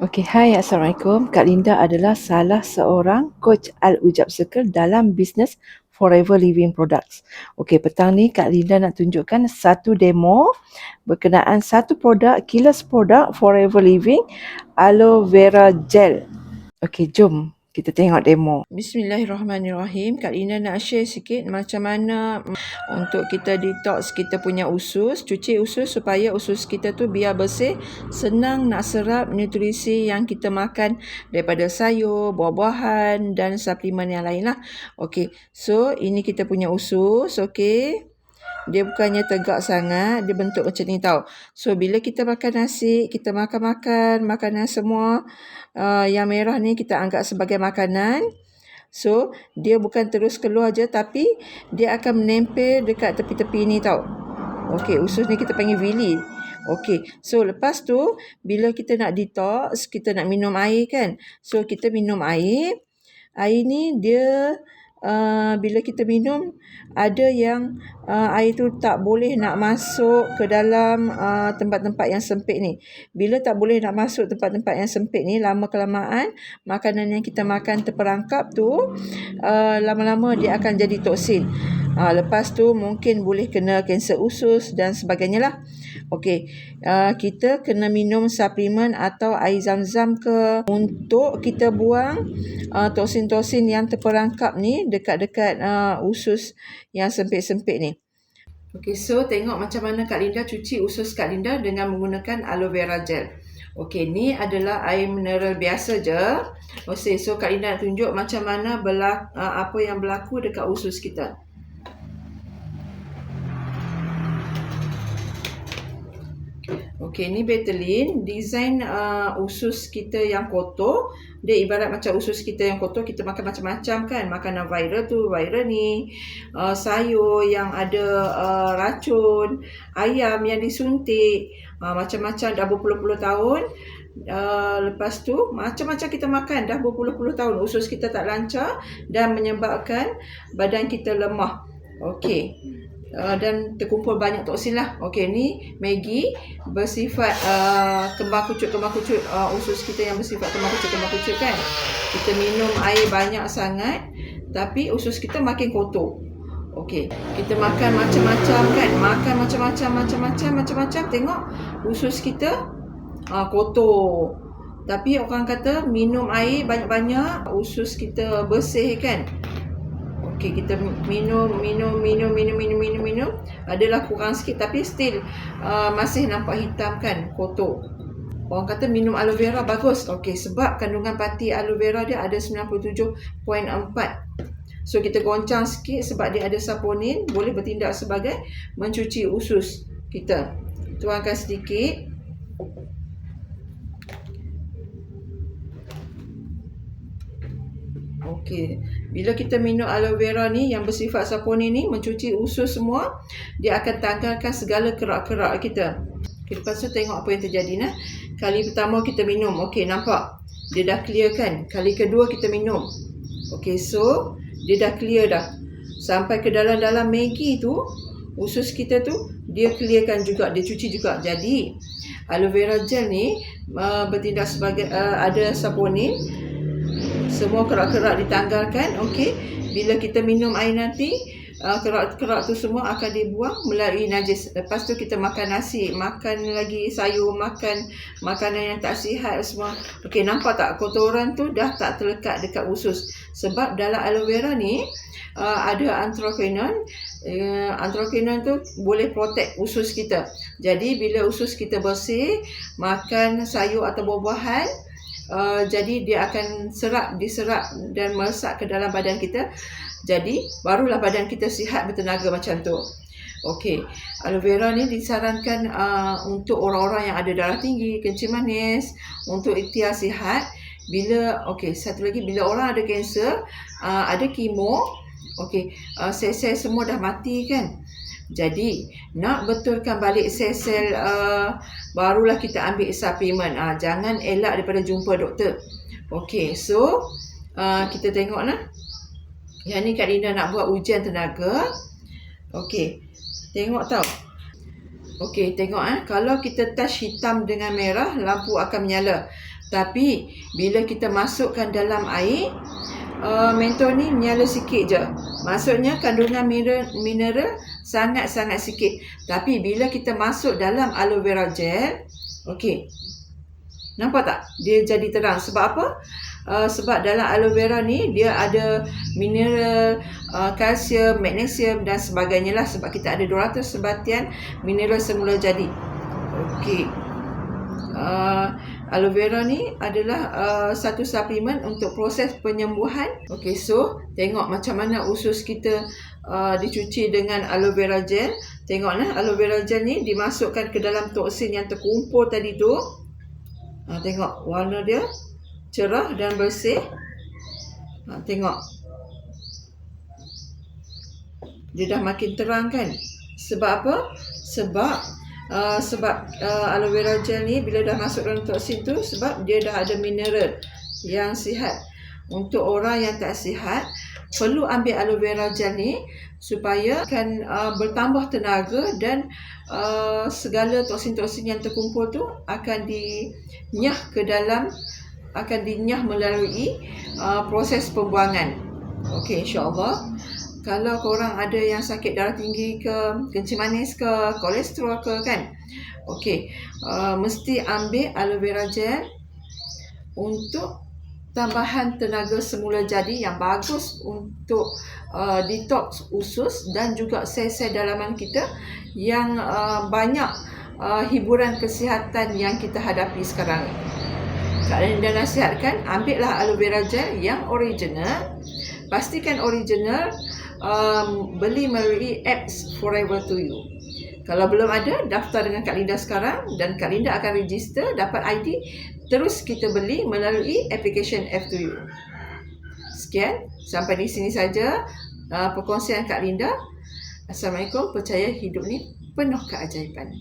Okey, hai, Assalamualaikum. Kak Linda adalah salah seorang coach Al-Ujab Circle dalam bisnes Forever Living Products. Okey, petang ni Kak Linda nak tunjukkan satu demo berkenaan satu produk, kilas produk Forever Living Aloe Vera Gel. Okey, jom kita tengok demo. Bismillahirrahmanirrahim. Kak Linda nak share sikit macam mana untuk kita detox kita punya usus, cuci usus supaya usus kita tu biar bersih, senang nak serap nutrisi yang kita makan daripada sayur, buah-buahan dan suplemen yang lain lah. Okey, so ini kita punya usus, okey. Dia bukannya tegak sangat, dia bentuk macam ni tau. So bila kita makan nasi, kita makan makanan semua yang merah ni kita anggap sebagai makanan. So dia bukan terus keluar je, tapi dia akan menempel dekat tepi-tepi ni tau. Okey, usus ni kita panggil villi. Okey, so lepas tu bila kita nak detox, kita nak minum air kan. So kita minum air. Air ni dia bila kita minum, ada yang air tu tak boleh nak masuk ke dalam tempat-tempat yang sempit ni. Bila tak boleh nak masuk tempat-tempat yang sempit ni, lama-kelamaan makanan yang kita makan terperangkap tu lama-lama dia akan jadi toksin. Lepas tu mungkin boleh kena kanser usus dan sebagainya lah. Okey, kita kena minum suplemen atau air zam-zam ke untuk kita buang toksin-toksin yang terperangkap ni dekat-dekat usus yang sempit-sempit ni. Okey, so tengok macam mana Kak Linda cuci usus Kak Linda dengan menggunakan aloe vera gel. Okey, ni adalah air mineral biasa je. Okey, so Kak Linda nak tunjuk macam mana apa yang berlaku dekat usus kita. Okey, ni Betadine. Design usus kita yang kotor, dia ibarat macam usus kita yang kotor, kita makan macam-macam kan. Makanan viral tu, viral ni, sayur yang ada racun, ayam yang disuntik, macam-macam dah berpuluh-puluh tahun. Lepas tu macam-macam kita makan dah berpuluh-puluh tahun, usus kita tak lancar dan menyebabkan badan kita lemah. Okey, dan terkumpul banyak toksin lah. Okey, ni Maggi bersifat kembang kucut usus kita yang bersifat kembang kucut kan. Kita minum air banyak sangat, tapi usus kita makin kotor. Okey, kita makan macam-macam kan, makan macam-macam, tengok usus kita kotor. Tapi orang kata minum air banyak-banyak, usus kita bersih kan. Okey, kita minum adalah kurang sikit, tapi still masih nampak hitam kan, kotor. Orang kata minum aloe vera bagus. Okey, sebab kandungan parti aloe vera dia ada 97.4. So kita goncang sikit sebab dia ada saponin, boleh bertindak sebagai mencuci usus kita. Tuangkan sedikit. Okey, bila kita minum aloe vera ni yang bersifat saponin ni, mencuci usus semua, dia akan tanggalkan segala kerak-kerak kita. Okay, lepas tu tengok apa yang terjadi nah. Kali pertama kita minum, okey, nampak dia dah clear kan. Kali kedua kita minum. Okey, so dia dah clear dah. Sampai ke dalam-dalam Maggi tu, usus kita tu dia clearkan juga, dia cuci juga. Jadi aloe vera gel ni bertindak sebagai ada saponin. Semua kerak-kerak ditanggalkan. Okey, bila kita minum air nanti, kerak-kerak tu semua akan dibuang melalui najis. Lepas tu kita makan nasi, makan lagi sayur, makan makanan yang tak sihat semua. Okey, nampak tak kotoran tu dah tak terlekat dekat usus. Sebab dalam aloe vera ni ada anthocyanin. Anthocyanin tu boleh protect usus kita. Jadi bila usus kita bersih, makan sayur atau buah-buahan, jadi dia akan diserap dan meresap ke dalam badan kita. Jadi barulah badan kita sihat bertenaga macam tu. Okey, aloe vera ni disarankan untuk orang-orang yang ada darah tinggi, kencing manis, untuk ikhtiar sihat. Satu lagi, bila orang ada kanser, ada kemo, okey, sel-sel semua dah mati kan. Jadi nak betulkan balik sel-sel, barulah kita ambil suplemen. Jangan elak daripada jumpa doktor. Okey, so kita tengok lah. Yang ni Kak Linda nak buat ujian tenaga. Okey, tengok tau. Okey, tengok kalau kita touch hitam dengan merah, lampu akan menyala. Tapi bila kita masukkan dalam air, mentol ni menyala sikit je. Maksudnya kandungan mineral sangat-sangat sikit. Tapi bila kita masuk dalam aloe vera gel, okey. Nampak tak? Dia jadi terang. Sebab apa? Sebab dalam aloe vera ni dia ada mineral, kalsium, magnesium dan sebagainya lah. Sebab kita ada 200 sebatian mineral semula jadi. Okey. Aloe vera ni adalah satu suplemen untuk proses penyembuhan. Okey, so tengok macam mana usus kita dicuci dengan aloe vera gel. Tengoklah aloe vera gel ni dimasukkan ke dalam toksin yang terkumpul tadi tu. Tengok warna dia cerah dan bersih. Tengok dia dah makin terang kan. Sebab apa? Sebab aloe vera gel ni bila dah masuk dalam toksin tu, sebab dia dah ada mineral yang sihat. Untuk orang yang tak sihat, perlu ambil aloe vera gel ni supaya akan bertambah tenaga dan segala toksin-toksin yang terkumpul tu akan dinyah ke dalam, akan dinyah melalui proses pembuangan. Okey, insya-Allah. Kalau korang ada yang sakit darah tinggi ke, kencing manis ke, kolesterol ke kan, okey, mesti ambil aloe vera gel untuk tambahan tenaga semula jadi yang bagus untuk detox usus dan juga sel-sel dalaman kita yang banyak hiburan kesihatan yang kita hadapi sekarang ni. Kak Linda nasihatkan, ambillah aloe vera gel yang original. Pastikan original, beli melalui apps Forever to You. Kalau belum ada, daftar dengan Kak Linda sekarang dan Kak Linda akan register, dapat ID, terus kita beli melalui application F2U. Sekian, sampai di sini saja perkongsian Kak Linda. Assalamualaikum, percaya hidup ni penuh keajaiban.